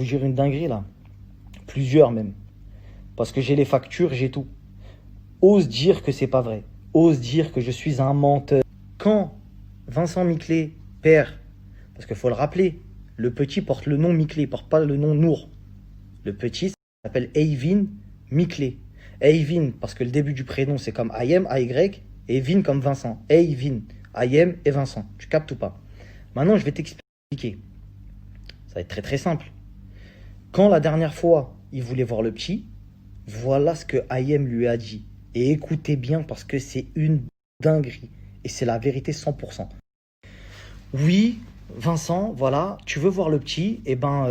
vous jure une dinguerie là. Plusieurs même. Parce que j'ai les factures, j'ai tout. Ose dire que c'est pas vrai. Ose dire que je suis un menteur. Quand Vincent Miclé, père, parce qu'il faut le rappeler, le petit porte le nom Miclé, il porte pas le nom Nour. Le petit s'appelle Eyvin Miclé. Eyvin, parce que le début du prénom c'est comme Ayem, AY, et Vin comme Vincent. Eyvin, Ayem et Vincent. Tu captes ou pas? Maintenant, je vais t'expliquer. Ça va être très très simple. Quand la dernière fois, il voulait voir le petit, voilà ce que Ayem lui a dit. Et écoutez bien parce que c'est une dinguerie. Et c'est la vérité 100%. Oui, Vincent, voilà, tu veux voir le petit, et dans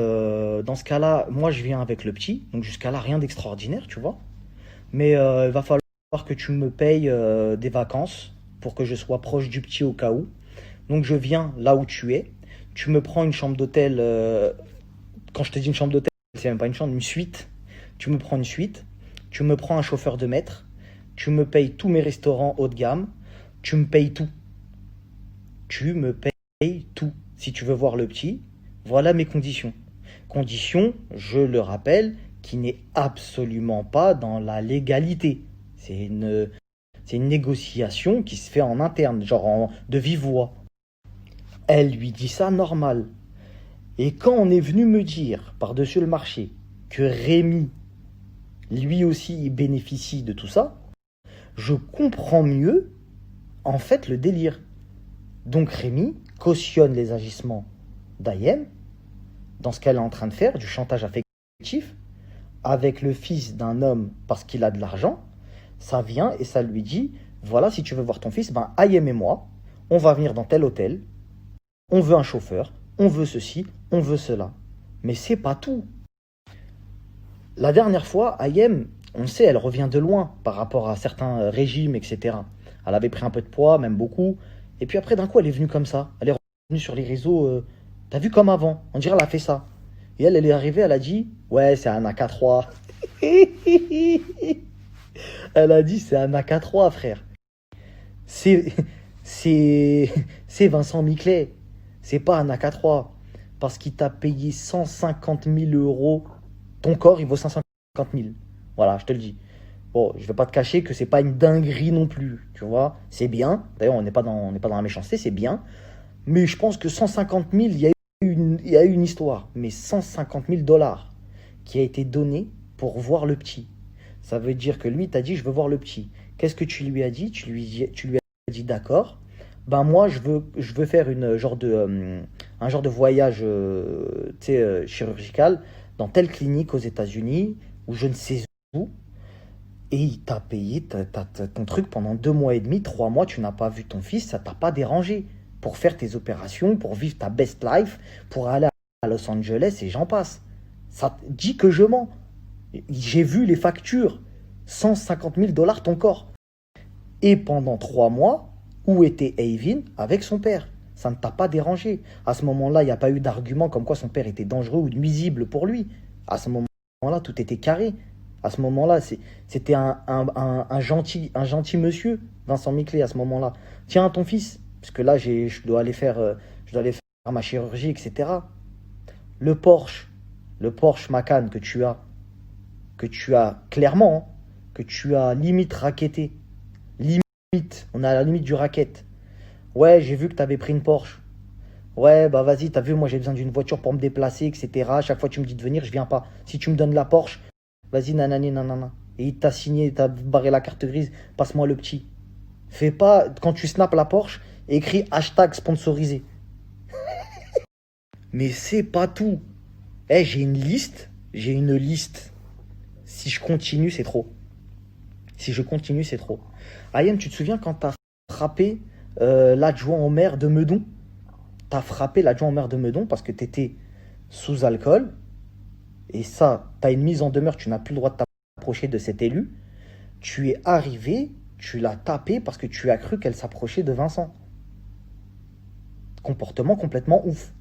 ce cas-là, moi je viens avec le petit, donc jusqu'à là rien d'extraordinaire, tu vois. Mais il va falloir que tu me payes des vacances pour que je sois proche du petit au cas où. Donc je viens là où tu es, tu me prends une chambre d'hôtel, quand je te dis une chambre d'hôtel, c'est même pas une chambre, une suite. Tu me prends une suite, tu me prends un chauffeur de maître, tu me payes tous mes restaurants haut de gamme, tu me payes tout. Tu me payes tout. Si tu veux voir le petit, voilà mes conditions. Conditions, je le rappelle, qui n'est absolument pas dans la légalité. C'est une négociation qui se fait en interne, de vive voix. Elle lui dit ça normal. Et quand on est venu me dire, par-dessus le marché, que Rémi, lui aussi, il bénéficie de tout ça, je comprends mieux, en fait, le délire. Donc Rémi cautionne les agissements d'Ayem, dans ce qu'elle est en train de faire, du chantage affectif, avec le fils d'un homme parce qu'il a de l'argent. Ça vient et ça lui dit, voilà, si tu veux voir ton fils, Ayem et moi, on va venir dans tel hôtel, on veut un chauffeur, on veut ceci, on veut cela. Mais c'est pas tout. La dernière fois, Ayem, on sait, elle revient de loin par rapport à certains régimes, etc. Elle avait pris un peu de poids, même beaucoup. Et puis après, d'un coup, elle est venue comme ça. Elle est revenue sur les réseaux. T'as vu comme avant? On dirait qu'elle a fait ça. Et elle est arrivée, elle a dit, ouais, c'est un AK3. Elle a dit, c'est un AK3, frère. C'est, c'est Vincent Miclet. C'est pas un AK3. Parce qu'il t'a payé 150 000 euros. Ton corps, il vaut 150 000. Voilà, je te le dis. Bon, je vais pas te cacher que c'est pas une dinguerie non plus, tu vois. C'est bien. D'ailleurs, on n'est pas dans la méchanceté, c'est bien. Mais je pense que 150 000, il y a eu une histoire. Mais 150 000 dollars qui a été donné pour voir le petit. Ça veut dire que lui, t'as dit, je veux voir le petit. Qu'est-ce que tu lui as dit? Tu lui as dit, d'accord. Moi, je veux faire un genre de voyage chirurgical dans telle clinique aux États-Unis ou je ne sais où. Et il t'a payé ton truc pendant 2 mois et demi, 3 mois, tu n'as pas vu ton fils, ça t'a pas dérangé pour faire tes opérations, pour vivre ta best life, pour aller à Los Angeles et j'en passe. Ça dit que je mens. J'ai vu les factures. 150 000 dollars ton corps. Et pendant 3 mois, où était Eyvin avec son père? Ça ne t'a pas dérangé. À ce moment-là, il n'y a pas eu d'argument comme quoi son père était dangereux ou nuisible pour lui. À ce moment-là, tout était carré. À ce moment-là, c'était un gentil monsieur, Vincent Miclé, à ce moment-là. Tiens, ton fils, parce que là, je dois aller faire ma chirurgie, etc. Le Porsche Macan que tu as clairement, que tu as limite racketté. Limite, on est à la limite du racket. Ouais, j'ai vu que tu avais pris une Porsche. Ouais, vas-y, t'as vu, moi j'ai besoin d'une voiture pour me déplacer, etc. Chaque fois tu me dis de venir, je viens pas. Si tu me donnes la Porsche, vas-y, nanani, nanana. Et il t'a signé, t'as barré la carte grise, passe-moi le petit. Fais pas, quand tu snaps la Porsche, écris hashtag sponsorisé. Mais c'est pas tout. J'ai une liste. Si je continue, c'est trop. Si je continue, c'est trop. Ayem, tu te souviens quand t'as frappé l'adjoint au maire de Meudon? T'as frappé l'adjoint au maire de Meudon parce que t'étais sous alcool. Et ça, t'as une mise en demeure, tu n'as plus le droit de t'approcher de cet élu. Tu es arrivé, tu l'as tapé parce que tu as cru qu'elle s'approchait de Vincent. Comportement complètement ouf.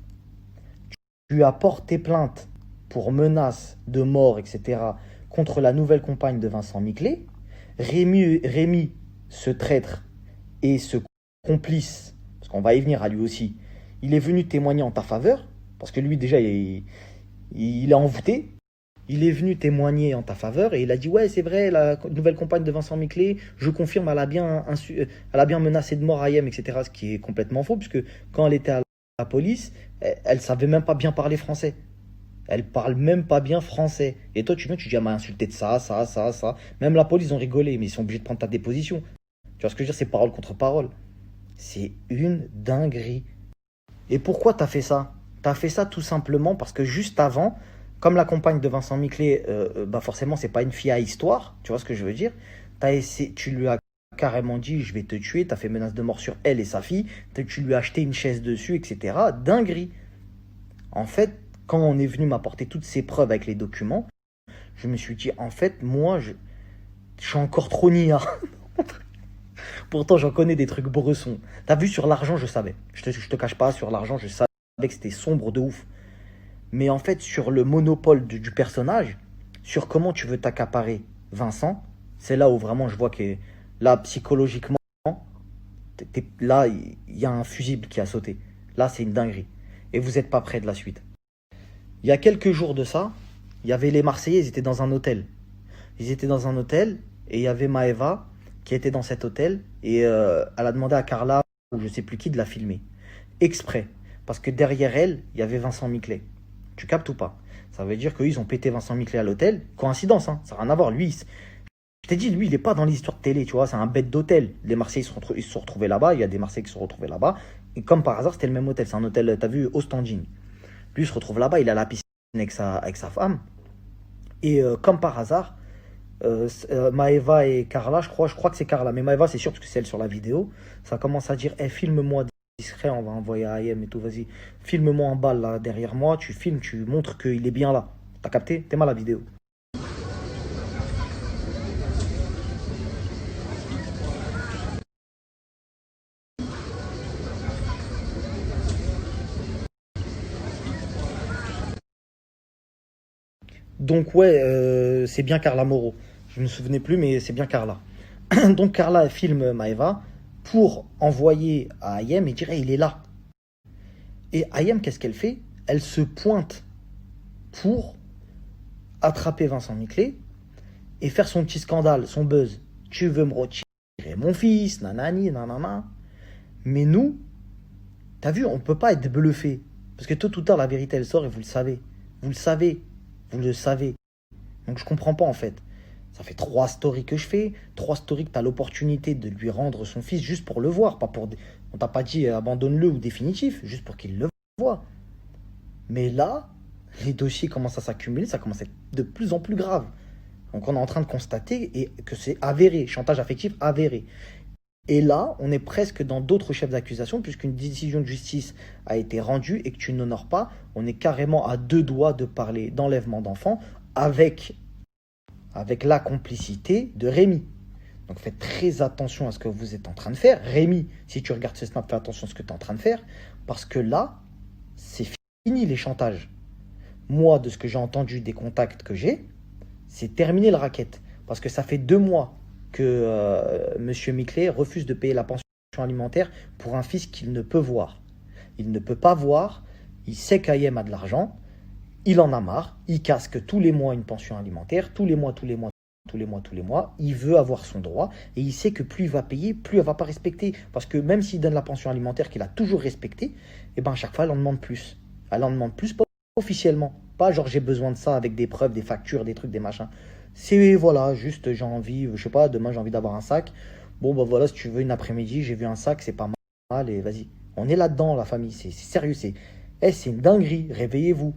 Tu as porté plainte pour menace de mort, etc., contre la nouvelle compagne de Vincent Miclé. Rémi, ce traître et ce complice, parce qu'on va y venir à lui aussi, il est venu témoigner en ta faveur, parce que lui déjà, Il est envoûté. Il est venu témoigner en ta faveur et il a dit ouais c'est vrai la nouvelle compagne de Vincent Miclé, je confirme elle a bien menacé de mort Ayem etc. Ce qui est complètement faux puisque quand elle était à la police elle savait même pas bien parler français. Elle parle même pas bien français. Et toi tu viens tu dis elle m'a insulté de ça. Même la police ils ont rigolé mais ils sont obligés de prendre ta déposition. Tu vois ce que je veux dire, c'est parole contre parole. C'est une dinguerie. Et pourquoi t'as fait ça? T'as fait ça tout simplement parce que juste avant, comme la compagne de Vincent Miclé, bah forcément c'est pas une fille à histoire, tu vois ce que je veux dire? Tu lui as carrément dit je vais te tuer, t'as fait menace de mort sur elle et sa fille, tu lui as acheté une chaise dessus, etc. Dinguerie. En fait, quand on est venu m'apporter toutes ces preuves avec les documents, je me suis dit en fait je suis encore trop nia. Pourtant j'en connais des trucs bressons. T'as vu sur l'argent je savais. Je te cache pas, sur l'argent je savais que c'était sombre de ouf. Mais en fait, sur le monopole du personnage, sur comment tu veux t'accaparer Vincent, c'est là où vraiment je vois que là, psychologiquement, là, il y a un fusible qui a sauté. Là, c'est une dinguerie. Et vous n'êtes pas près de la suite. Il y a quelques jours de ça, il y avait les Marseillais, ils étaient dans un hôtel. Ils étaient dans un hôtel et il y avait Maeva qui était dans cet hôtel et elle a demandé à Carla ou je sais plus qui de la filmer. Exprès. Parce que derrière elle, il y avait Vincent Miclé. Tu captes ou pas? Ça veut dire qu'ils ont pété Vincent Miclé à l'hôtel. Coïncidence, hein, ça n'a rien à voir. Je t'ai dit, lui, il n'est pas dans l'histoire de télé, tu vois, c'est un bête d'hôtel. Les Marseillais ils se sont retrouvés là-bas, il y a des Marseillais qui se sont retrouvés là-bas. Et comme par hasard, c'était le même hôtel. C'est un hôtel, t'as vu, au standing. Lui, il se retrouve là-bas, il a la piscine avec sa femme. Et comme par hasard, Maeva et Carla, je crois que c'est Carla, mais Maeva, c'est sûr, parce que c'est elle sur la vidéo. Ça commence à dire, filme-moi discret, on va envoyer à IM et tout, vas-y. Filme-moi en balle là derrière moi, tu filmes, tu montres qu'il est bien là. T'as capté? T'es mal la vidéo. Donc ouais, c'est bien Carla Moreau. Je me souvenais plus, mais c'est bien Carla. Donc Carla elle filme Maeva pour envoyer à Ayem et dire hey, il est là. Et Ayem, qu'est-ce qu'elle fait? Elle se pointe pour attraper Vincent Miclé et faire son petit scandale, son buzz. Tu veux me retirer mon fils, nanani, nanana. Mais nous, t'as vu, on ne peut pas être bluffé. Parce que tôt ou tard, la vérité, elle sort et vous le savez. Vous le savez. Vous le savez. Donc je comprends pas en fait. Ça fait 3 stories que je fais. 3 stories que tu as l'opportunité de lui rendre son fils juste pour le voir. Pas pour... On t'a pas dit abandonne-le ou définitif, juste pour qu'il le voit. Mais là, les dossiers commencent à s'accumuler, ça commence à être de plus en plus grave. Donc on est en train de constater que c'est avéré, chantage affectif avéré. Et là, on est presque dans d'autres chefs d'accusation, puisqu'une décision de justice a été rendue et que tu n'honores pas. On est carrément à 2 doigts de parler d'enlèvement d'enfants avec la complicité de Rémi. Donc faites très attention à ce que vous êtes en train de faire. Rémi, si tu regardes ce snap, fais attention à ce que tu es en train de faire. Parce que là, c'est fini les chantages. Moi, de ce que j'ai entendu des contacts que j'ai, c'est terminé le racket. Parce que ça fait 2 mois que M. Miclé refuse de payer la pension alimentaire pour un fils qu'il ne peut voir. Il ne peut pas voir, il sait qu'Ayem a de l'argent, il en a marre, il casque tous les mois une pension alimentaire, tous les mois, il veut avoir son droit, et il sait que plus il va payer, plus elle va pas respecter. Parce que même s'il donne la pension alimentaire qu'il a toujours respectée, et ben à chaque fois elle en demande plus. Elle en demande plus, pas officiellement. Pas genre j'ai besoin de ça avec des preuves, des factures, des trucs, des machins. C'est voilà, juste j'ai envie, je sais pas, demain j'ai envie d'avoir un sac. Bon bah voilà, si tu veux une après-midi, j'ai vu un sac, c'est pas mal, et vas-y. On est là-dedans, la famille, c'est sérieux, c'est une dinguerie, réveillez-vous.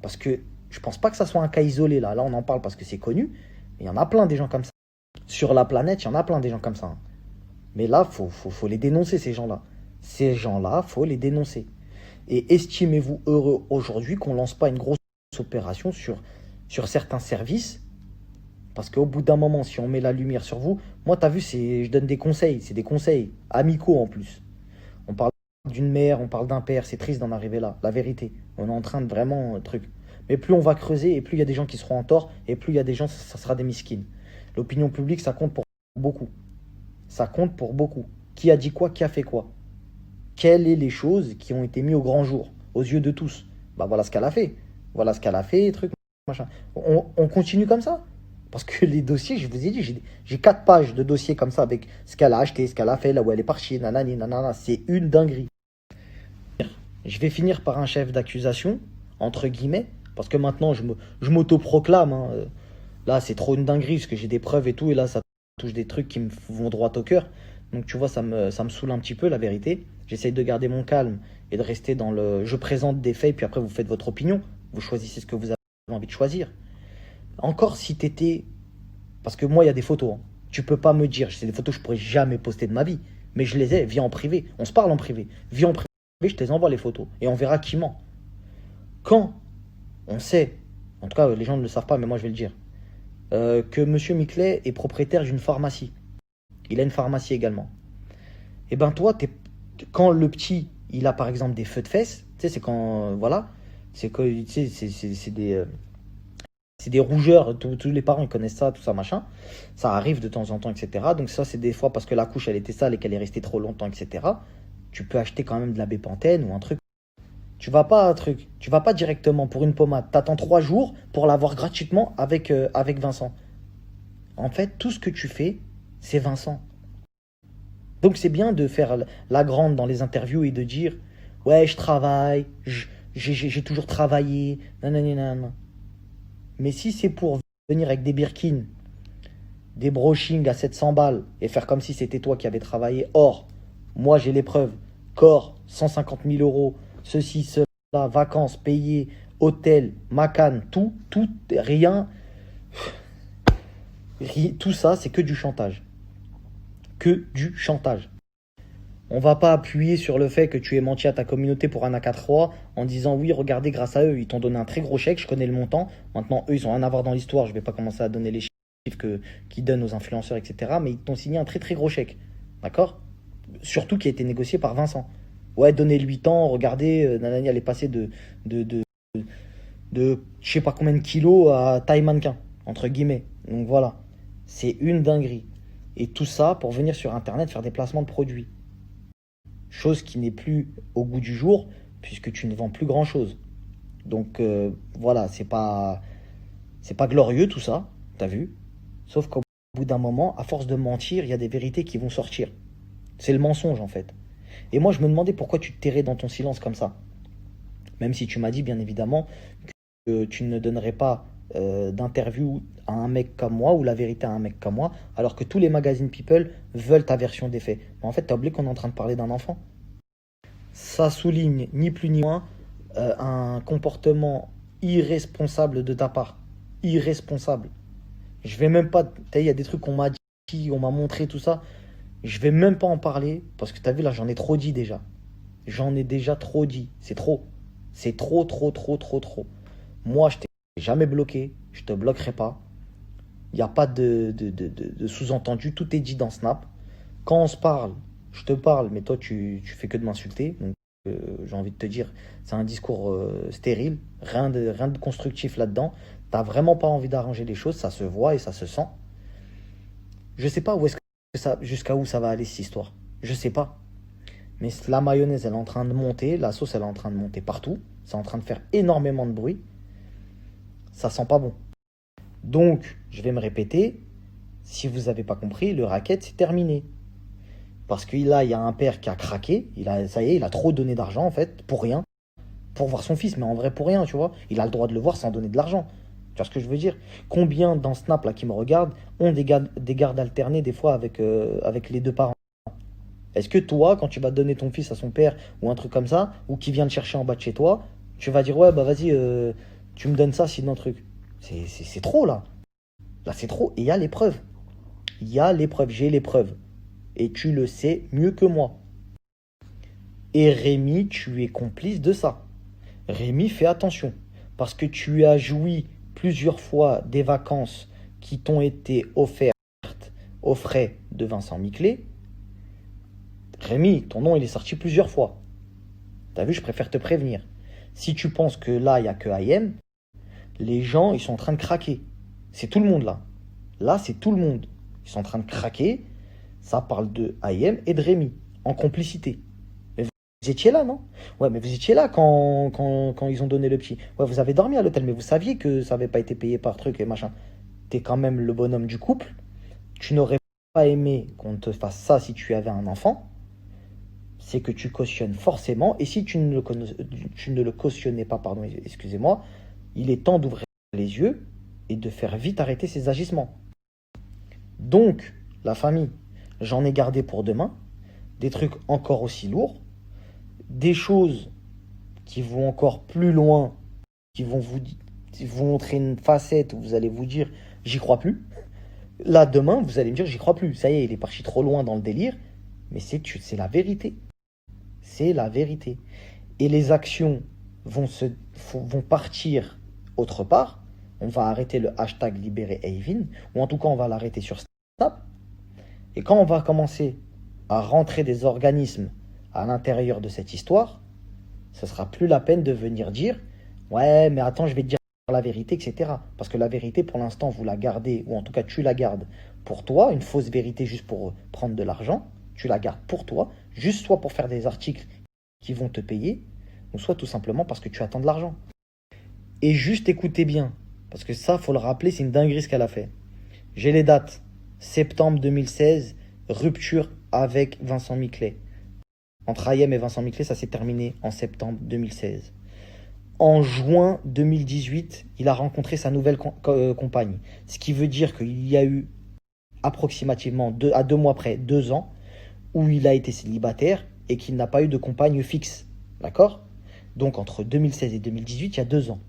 Parce que je pense pas que ça soit un cas isolé là. Là, on en parle parce que c'est connu. Mais il y en a plein des gens comme ça. Sur la planète, il y en a plein des gens comme ça, hein. Mais là, faut les dénoncer, ces gens-là. Ces gens-là, faut les dénoncer. Et estimez-vous heureux aujourd'hui qu'on lance pas une grosse opération sur certains services. Parce qu'au bout d'un moment, si on met la lumière sur vous, moi, t'as vu, je donne des conseils. C'est des conseils amicaux en plus. On parle d'une mère, on parle d'un père. C'est triste d'en arriver là. La vérité. On est en train de vraiment truc. Mais plus on va creuser, et plus il y a des gens qui seront en tort, et plus il y a des gens, ça sera des miskines. L'opinion publique, ça compte pour beaucoup. Ça compte pour beaucoup. Qui a dit quoi, qui a fait quoi? Quelles sont les choses qui ont été mises au grand jour, aux yeux de tous? Bah voilà ce qu'elle a fait. Voilà ce qu'elle a fait, truc, machin. On continue comme ça. Parce que les dossiers, je vous ai dit, j'ai 4 pages de dossiers comme ça avec ce qu'elle a acheté, ce qu'elle a fait, là où elle est partie, nanani, nanana. C'est une dinguerie. Je vais finir par un chef d'accusation, entre guillemets, parce que maintenant je m'autoproclame, hein. Là, c'est trop une dinguerie, parce que j'ai des preuves et tout, et là, ça touche des trucs qui me vont droit au cœur. Donc, tu vois, ça me saoule un petit peu, la vérité. J'essaye de garder mon calme et de rester dans le... Je présente des faits, puis après, vous faites votre opinion. Vous choisissez ce que vous avez envie de choisir. Encore si t'étais... Parce que moi, il y a des photos, hein. Tu peux pas me dire, c'est des photos que je pourrais jamais poster de ma vie. Mais je les ai, viens en privé. On se parle en privé. Viens en privé, je te les envoie les photos. Et on verra qui ment. Quand on sait, en tout cas, les gens ne le savent pas, mais moi, je vais le dire, que Monsieur Miclet est propriétaire d'une pharmacie. Il a une pharmacie également. Et ben toi, quand le petit, il a par exemple des feux de fesses, tu sais, c'est quand, voilà, c'est que, tu sais, c'est des rougeurs, tous les parents ils connaissent ça, tout ça, machin. Ça arrive de temps en temps, etc. Donc ça, c'est des fois parce que la couche, elle était sale et qu'elle est restée trop longtemps, etc. Tu peux acheter quand même de la bépantène ou un truc. Tu vas pas directement pour une pommade. T'attends 3 jours pour l'avoir gratuitement avec Vincent. En fait, tout ce que tu fais, c'est Vincent. Donc c'est bien de faire la grande dans les interviews et de dire ouais, je travaille, j'ai toujours travaillé, nanana. Mais si c'est pour venir avec des Birkin, des brochings à 700 balles et faire comme si c'était toi qui avais travaillé, or, moi j'ai les preuves, corps, 150 000 euros, ceci, cela, vacances payées, hôtel, macan, tout, rien, tout ça c'est que du chantage. Que du chantage. On va pas appuyer sur le fait que tu aies menti à ta communauté pour un AK3 en disant oui, regardez, grâce à eux, ils t'ont donné un très gros chèque, je connais le montant. Maintenant, eux, ils ont rien à voir dans l'histoire, je vais pas commencer à donner les chiffres qu'ils donnent aux influenceurs, etc. Mais ils t'ont signé un très très gros chèque. D'accord? Surtout qui a été négocié par Vincent. Ouais, donnez-lui tant, regardez, Nanani, elle est passée de, je sais pas combien de kilos à taille mannequin, entre guillemets. Donc voilà, c'est une dinguerie. Et tout ça pour venir sur Internet faire des placements de produits. Chose qui n'est plus au goût du jour, puisque tu ne vends plus grand-chose. Donc voilà, c'est pas glorieux tout ça, t'as vu? Sauf qu'au bout d'un moment, à force de mentir, il y a des vérités qui vont sortir. C'est le mensonge en fait. Et moi je me demandais pourquoi tu te tairais dans ton silence comme ça. Même si tu m'as dit bien évidemment que tu ne donnerais pas d'interview à un mec comme moi ou la vérité à un mec comme moi, alors que tous les magazines People veulent ta version des faits. Mais en fait, t'as oublié qu'on est en train de parler d'un enfant. Ça souligne ni plus ni moins un comportement irresponsable de ta part. Irresponsable. Je vais même pas. Il y a des trucs qu'on m'a dit, on m'a montré, tout ça. Je vais même pas en parler parce que t'as vu là, j'en ai trop dit déjà. J'en ai déjà trop dit. C'est trop. C'est trop, trop, trop, trop, trop. Moi, je t'ai jamais bloqué. Je te bloquerai pas. Il n'y a pas de sous-entendu. Tout est dit dans Snap. Quand on se parle, je te parle, mais toi, tu fais que de m'insulter. Donc, j'ai envie de te dire, c'est un discours stérile. Rien de constructif là-dedans. T'as vraiment pas envie d'arranger les choses. Ça se voit et ça se sent. Je sais pas où est-ce que ça, jusqu'à où ça va aller cette histoire. Je sais pas. Mais la mayonnaise, elle est en train de monter. La sauce, elle est en train de monter partout. C'est en train de faire énormément de bruit. Ça sent pas bon. Donc, je vais me répéter. Si vous n'avez pas compris, le racket, c'est terminé. Parce que là, il y a un père qui a craqué. Ça y est, il a trop donné d'argent, en fait, pour rien. Pour voir son fils, mais en vrai, pour rien, tu vois. Il a le droit de le voir sans donner de l'argent. Tu vois ce que je veux dire? Combien dans Snap, là, qui me regardent, ont des gardes alternés, des fois, avec les deux parents? Est-ce que toi, quand tu vas donner ton fils à son père, ou un truc comme ça, ou qui vient te chercher en bas de chez toi, tu vas dire, ouais, bah vas-y, tu me donnes ça, sinon truc. C'est trop, là. Là, c'est trop. Et il y a les preuves. Il y a les preuves. J'ai les preuves. Et tu le sais mieux que moi. Et Rémi, tu es complice de ça. Rémi, fais attention. Parce que tu as joui plusieurs fois des vacances qui t'ont été offertes aux frais de Vincent Miclet. Rémi, ton nom, il est sorti plusieurs fois. T'as vu, je préfère te prévenir. Si tu penses que là, il n'y a que IM, les gens, ils sont en train de craquer. C'est tout le monde là. Là, c'est tout le monde. Ils sont en train de craquer. Ça parle de IM et de Rémi, en complicité. Vous étiez là, non? Ouais, mais vous étiez là quand ils ont donné le petit. Ouais, vous avez dormi à l'hôtel, mais vous saviez que ça n'avait pas été payé par truc et machin. T'es quand même le bonhomme du couple. Tu n'aurais pas aimé qu'on te fasse ça si tu avais un enfant. C'est que tu cautionnes forcément. Et si tu ne le cautionnais pas, pardon, excusez-moi, il est temps d'ouvrir les yeux et de faire vite arrêter ces agissements. Donc, la famille, j'en ai gardé pour demain des trucs encore aussi lourds, des choses qui vont encore plus loin, qui vont montrer une facette où vous allez vous dire j'y crois plus. Là, demain, vous allez me dire j'y crois plus. Ça y est, il est parti trop loin dans le délire. Mais c'est la vérité. C'est la vérité. Et les actions vont partir autre part. On va arrêter le hashtag libérer Eivin, ou en tout cas, on va l'arrêter sur Snap. Et quand on va commencer à rentrer des organismes à l'intérieur de cette histoire, ce sera plus la peine de venir dire ouais, mais attends, je vais te dire la vérité, etc. Parce que la vérité, pour l'instant, vous la gardez, ou en tout cas, tu la gardes pour toi, une fausse vérité juste pour prendre de l'argent. Tu la gardes pour toi, juste soit pour faire des articles qui vont te payer, ou soit tout simplement parce que tu attends de l'argent. Et juste écoutez bien, parce que ça, faut le rappeler, c'est une dinguerie ce qu'elle a fait. J'ai les dates. Septembre 2016, rupture avec Vincent Miclet. Entre Ayem et Vincent Miclet, ça s'est terminé en septembre 2016. En juin 2018, il a rencontré sa nouvelle compagne. Ce qui veut dire qu'il y a eu approximativement à 2 mois près, 2 ans, où il a été célibataire et qu'il n'a pas eu de compagne fixe. D'accord? Donc entre 2016 et 2018, il y a 2 ans.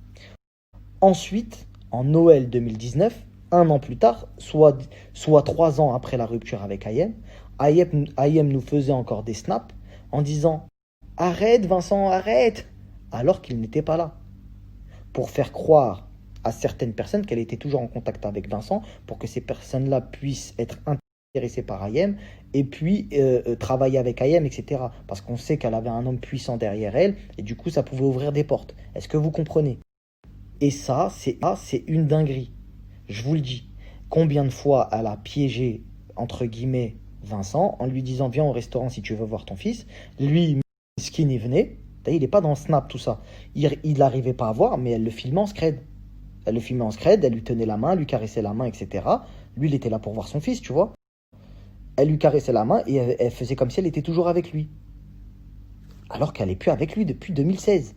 Ensuite, en Noël 2019, un an plus tard, soit 3 ans après la rupture avec Ayem, Ayem nous faisait encore des snaps en disant « Arrête Vincent, arrête !» alors qu'il n'était pas là. Pour faire croire à certaines personnes qu'elle était toujours en contact avec Vincent, pour que ces personnes-là puissent être intéressées par Ayem et puis travailler avec Ayem, etc. Parce qu'on sait qu'elle avait un homme puissant derrière elle et du coup, ça pouvait ouvrir des portes. Est-ce que vous comprenez? Et ça, c'est une dinguerie. Je vous le dis. Combien de fois elle a piégé, entre guillemets, Vincent en lui disant viens au restaurant si tu veux voir ton fils. Lui, skin, il venait. Il n'est pas dans Snap, tout ça. Il n'arrivait pas à voir, mais elle le filmait en scred. Elle le filmait en scred, elle lui tenait la main, lui caressait la main, etc. Lui, il était là pour voir son fils, tu vois. Elle lui caressait la main et elle faisait comme si elle était toujours avec lui. Alors qu'elle n'est plus avec lui depuis 2016.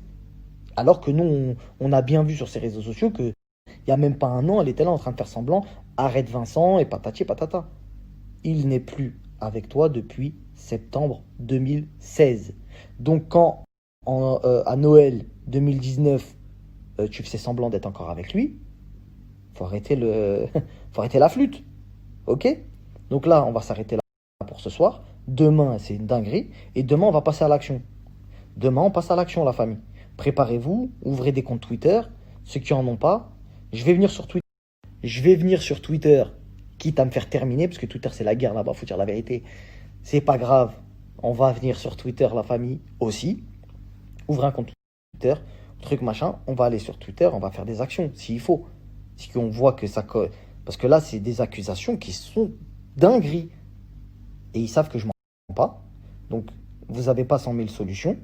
Alors que nous, on a bien vu sur ses réseaux sociaux que il n'y a même pas un an, elle était là en train de faire semblant. Arrête Vincent et patati patata. Il n'est plus avec toi depuis septembre 2016. Donc quand à Noël 2019, tu faisais semblant d'être encore avec lui, faut arrêter faut arrêter la flûte. Ok? Donc là, on va s'arrêter là pour ce soir. Demain, c'est une dinguerie. Et demain, on va passer à l'action. Demain, on passe à l'action, la famille. Préparez-vous, ouvrez des comptes Twitter. Ceux qui en ont pas, je vais venir sur Twitter. Je vais venir sur Twitter, quitte à me faire terminer, parce que Twitter, c'est la guerre là-bas, faut dire la vérité. C'est pas grave. On va venir sur Twitter, la famille, aussi. Ouvrez un compte Twitter, truc machin. On va aller sur Twitter, on va faire des actions, s'il faut. Si on voit que ça... Parce que là, c'est des accusations qui sont dingueries. Et ils savent que je m'en rends pas. Donc, vous n'avez pas 100 000 solutions.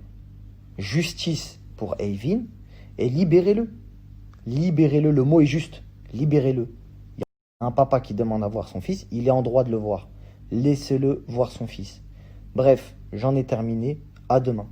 Justice pour Eivin et libérez-le. Libérez-le, le mot est juste. Libérez-le. Il y a un papa qui demande à voir son fils, il est en droit de le voir. Laissez-le voir son fils. Bref, j'en ai terminé. À demain.